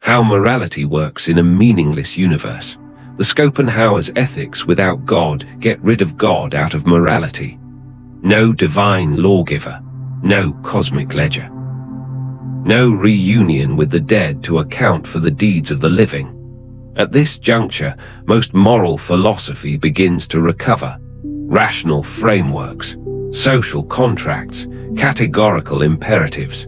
How morality works in a meaningless universe. The Schopenhauer's ethics without God get rid of God out of morality. No divine lawgiver, no cosmic ledger. No reunion with the dead to account for the deeds of the living. At this juncture, most moral philosophy begins to recover. Rational frameworks, social contracts, categorical imperatives.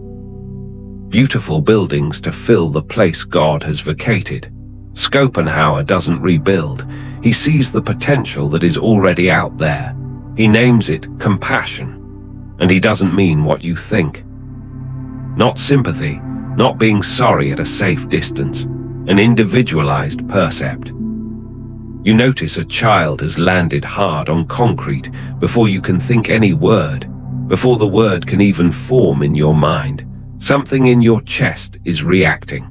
Beautiful buildings to fill the place God has vacated. Schopenhauer doesn't rebuild. He sees the potential that is already out there. He names it compassion. And he doesn't mean what you think. Not sympathy, not being sorry at a safe distance, an individualized percept. You notice a child has landed hard on concrete before you can think any word, before the word can even form in your mind. Something in your chest is reacting,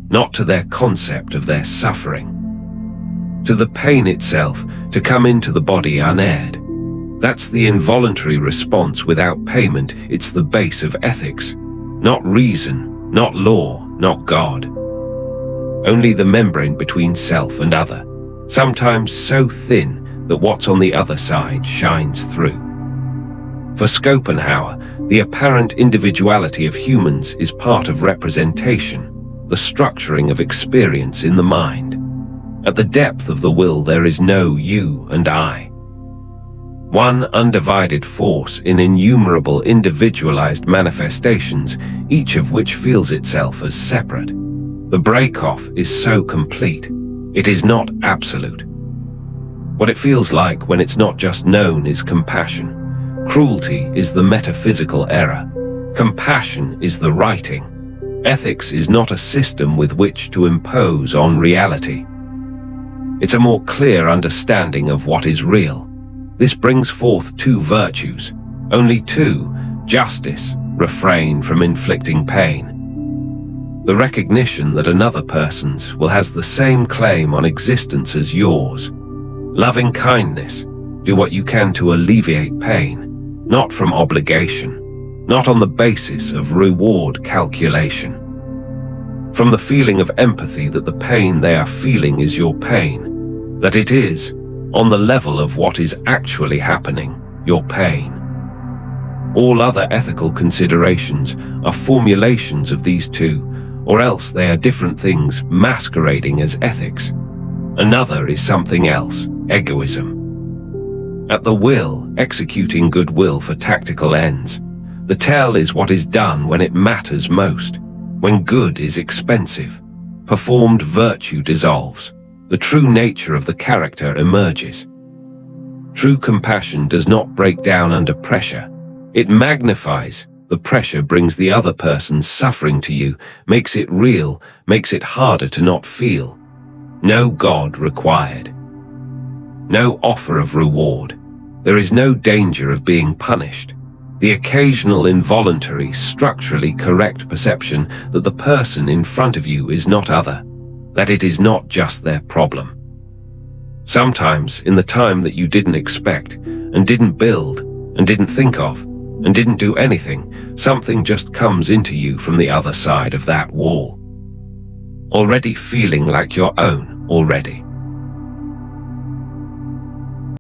not to their concept of their suffering, to the pain itself, to come into the body unaired. That's the involuntary response without payment. It's the base of ethics. Not reason, not law, not God. Only the membrane between self and other, sometimes so thin that what's on the other side shines through. For Schopenhauer, the apparent individuality of humans is part of representation, the structuring of experience in the mind. At the depth of the will there is no you and I. One undivided force in innumerable individualized manifestations, each of which feels itself as separate. The break-off is so complete. It is not absolute. What it feels like when it's not just known is compassion. Cruelty is the metaphysical error. Compassion is the writing. Ethics is not a system with which to impose on reality. It's a more clear understanding of what is real. This brings forth two virtues, only two: justice, refrain from inflicting pain. The recognition that another person's will has the same claim on existence as yours. Loving kindness, do what you can to alleviate pain, not from obligation, not on the basis of reward calculation. From the feeling of empathy that the pain they are feeling is your pain, that it is, on the level of what is actually happening, your pain. All other ethical considerations are formulations of these two, or else they are different things masquerading as ethics. Another is something else, egoism. At the will, executing goodwill for tactical ends. The tell is what is done when it matters most, when good is expensive. Performed virtue dissolves. The true nature of the character emerges. True compassion does not break down under pressure. It magnifies. The pressure brings the other person's suffering to you, makes it real, makes it harder to not feel. No God required. No offer of reward. There is no danger of being punished. The occasional involuntary, structurally correct perception that the person in front of you is not other, that it is not just their problem. Sometimes, in the time that you didn't expect, and didn't build, and didn't think of, and didn't do anything, something just comes into you from the other side of that wall. Already feeling like your own, already.